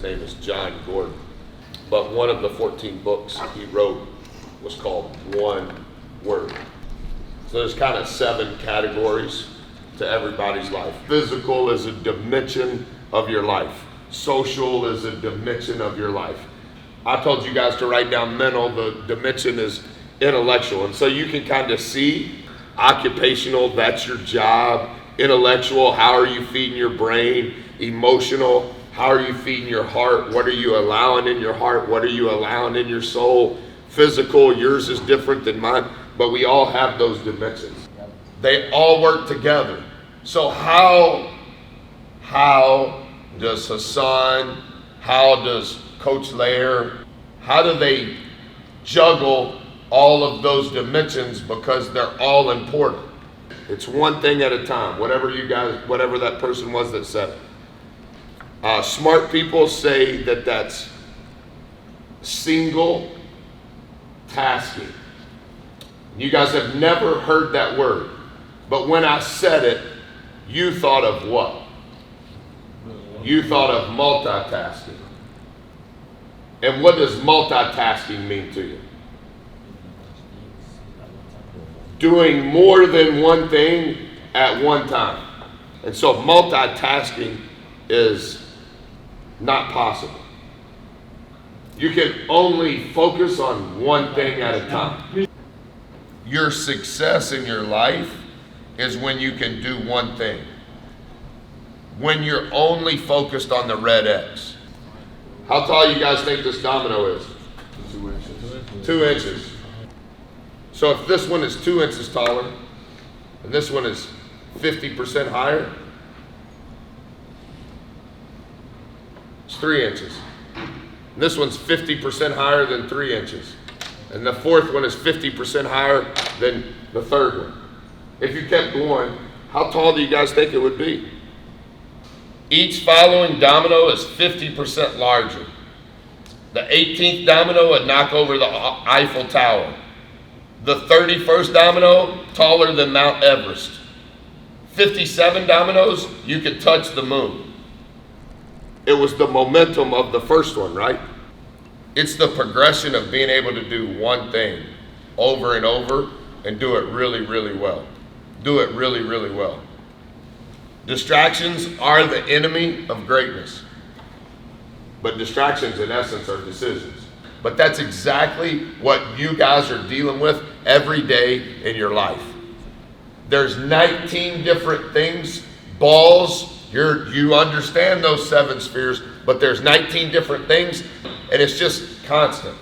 His name is Jon Gordon, but one of the 14 books he wrote was called One Word. So there's kind of 7 categories to everybody's life. Physical is a dimension of your life. Social is a dimension of your life. I told you guys to write down mental. The dimension is intellectual. And so you can kind of see occupational, that's your job. Intellectual, how are you feeding your brain? Emotional, how are you feeding your heart? What are you allowing in your heart? What are you allowing in your soul? Physical, yours is different than mine, but we all have those dimensions. They all work together. So how does Hassan, how does Coach Lair, how do they juggle all of those dimensions, because they're all important? It's one thing at a time, whatever that person was that said it. Smart people say that that's single tasking. You guys have never heard that word, but when I said it, you thought of what? You thought of multitasking. And what does multitasking mean to you? Doing more than one thing at one time. And so multitasking is not possible. You can only focus on one thing at a time. Your success in your life is when you can do one thing. When you're only focused on the red X. How tall you guys think this domino is? 2 inches. 2 inches. So if this one is 2 inches taller, and this one is 50% higher, it's 3 inches. And this one's 50% higher than 3 inches. And the fourth one is 50% higher than the third one. If you kept going, how tall do you guys think it would be? Each following domino is 50% larger. The 18th domino would knock over the Eiffel Tower. The 31st domino, taller than Mount Everest. 57 dominoes, you could touch the moon. It was the momentum of the first one, right? It's the progression of being able to do one thing over and over and do it really, really well. Do it really, really well. Distractions are the enemy of greatness. But distractions, in essence, are decisions. But that's exactly what you guys are dealing with every day in your life. There's 19 different things, balls. You understand those 7 spheres, but there's 19 different things, and it's just constant.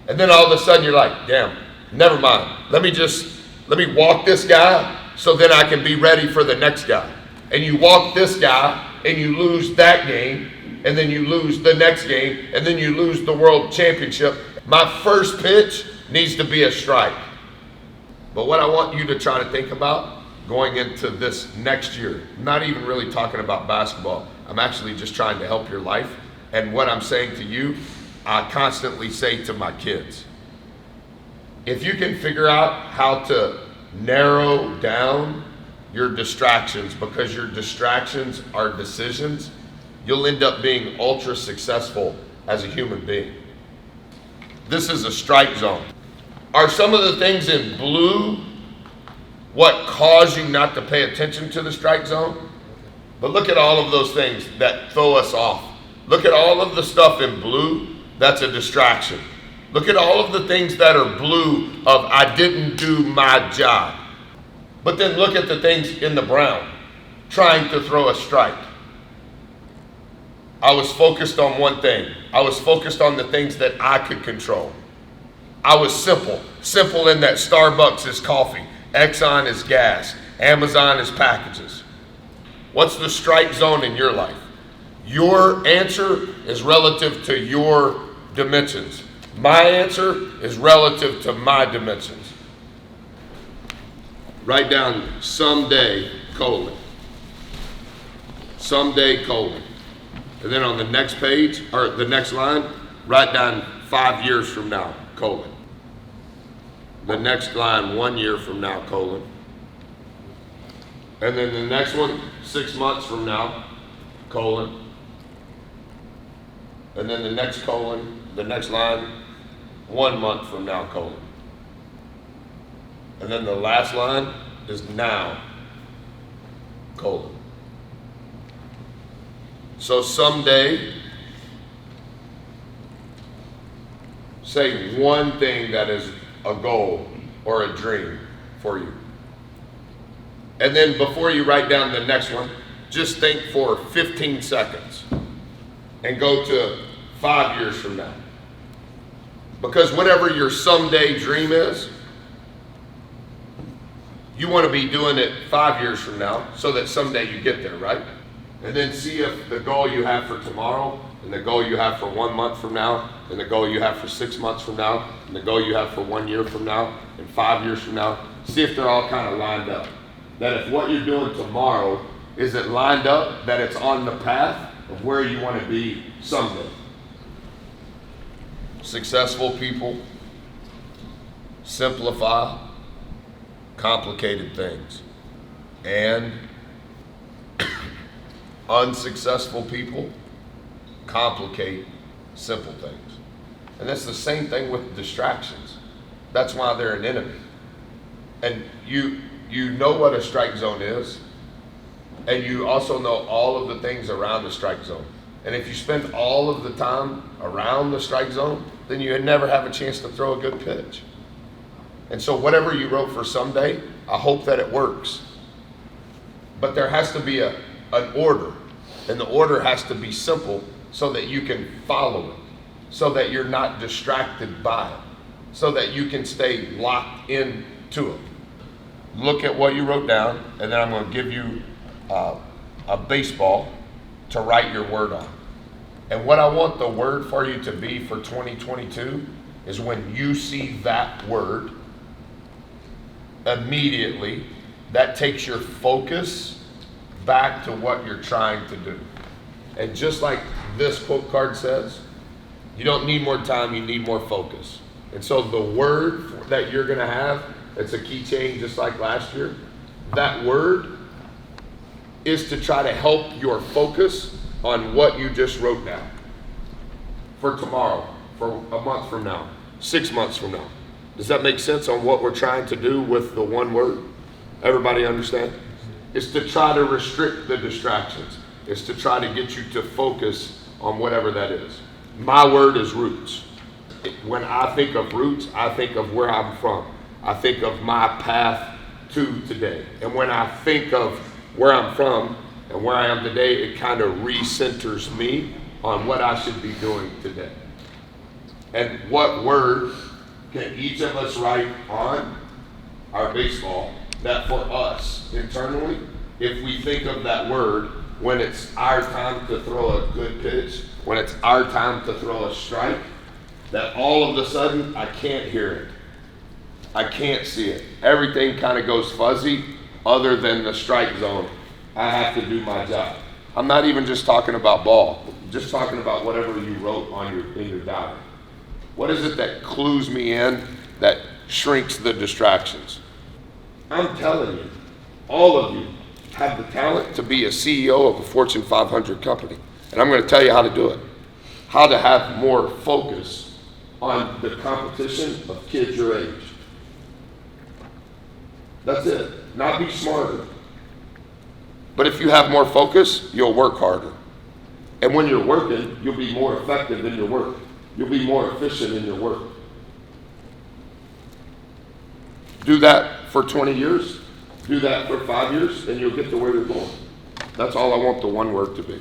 And then all of a sudden you're like, damn, never mind. Let me walk this guy so then I can be ready for the next guy. And you walk this guy and you lose that game, and then you lose the next game, and then you lose the world championship. My first pitch needs to be a strike. But what I want you to try to think about going into this next year, I'm not even really talking about basketball. I'm actually just trying to help your life. And what I'm saying to you, I constantly say to my kids, if you can figure out how to narrow down your distractions, because your distractions are decisions, you'll end up being ultra successful as a human being. This is a strike zone. Are some of the things in blue what cause you not to pay attention to the strike zone? But look at all of those things that throw us off. Look at all of the stuff in blue, that's a distraction. Look at all of the things that are blue of I didn't do my job. But then look at the things in the brown, trying to throw a strike. I was focused on one thing. I was focused on the things that I could control. I was simple in that Starbucks is coffee, Exxon is gas, Amazon is packages. What's the strike zone in your life? Your answer is relative to your dimensions. My answer is relative to my dimensions. Write down someday, colon. Someday, colon. And then on the next page, or the next line, write down 5 years from now, colon. The next line, 1 year from now, colon. And then the next one, 6 months from now, colon. And then the next colon, the next line, 1 month from now, colon. And then the last line is now, colon. So someday, say one thing that is a goal or a dream for you. And then before you write down the next one, just think for 15 seconds and go to 5 years from now. Because whatever your someday dream is, you want to be doing it 5 years from now so that someday you get there, right? And then see if the goal you have for tomorrow and the goal you have for 1 month from now and the goal you have for 6 months from now and the goal you have for 1 year from now and 5 years from now, see if they're all kind of lined up. That if what you're doing tomorrow isn't lined up, that it's on the path of where you want to be someday. Successful people simplify complicated things, and unsuccessful people complicate simple things. And that's the same thing with distractions. That's why they're an enemy. And you know what a strike zone is, and you also know all of the things around the strike zone. And if you spend all of the time around the strike zone, then you never have a chance to throw a good pitch. And so whatever you wrote for someday, I hope that it works. But there has to be an order, and the order has to be simple so that you can follow it, so that you're not distracted by it, so that you can stay locked into it. Look at what you wrote down, and then I'm going to give you a baseball to write your word on. And what I want the word for you to be for 2022 is when you see that word, immediately that takes your focus back to what you're trying to do. And just like this quote card says, you don't need more time, you need more focus. And so the word that you're going to have, it's a keychain just like last year, that word is to try to help your focus on what you just wrote down for tomorrow, for a month from now, 6 months from now. Does that make sense on what we're trying to do with the one word? Everybody understand? It's to try to restrict the distractions. It's to try to get you to focus on whatever that is. My word is roots. When I think of roots, I think of where I'm from. I think of my path to today. And when I think of where I'm from and where I am today, it kind of recenters me on what I should be doing today. And what word can each of us write on our baseball that for us internally, if we think of that word when it's our time to throw a good pitch, when it's our time to throw a strike, that all of a sudden I can't hear it. I can't see it. Everything kind of goes fuzzy other than the strike zone. I have to do my job. I'm not even just talking about ball, just talking about whatever you wrote in your diary. What is it that clues me in that shrinks the distractions? I'm telling you, all of you have the talent to be a CEO of a Fortune 500 company. And I'm going to tell you how to do it. How to have more focus on the competition of kids your age. That's it. Not be smarter. But if you have more focus, you'll work harder. And when you're working, you'll be more effective in your work. You'll be more efficient in your work. Do that for 20 years. Do that for 5 years, and you'll get to where you're going. That's all I want the one word to be.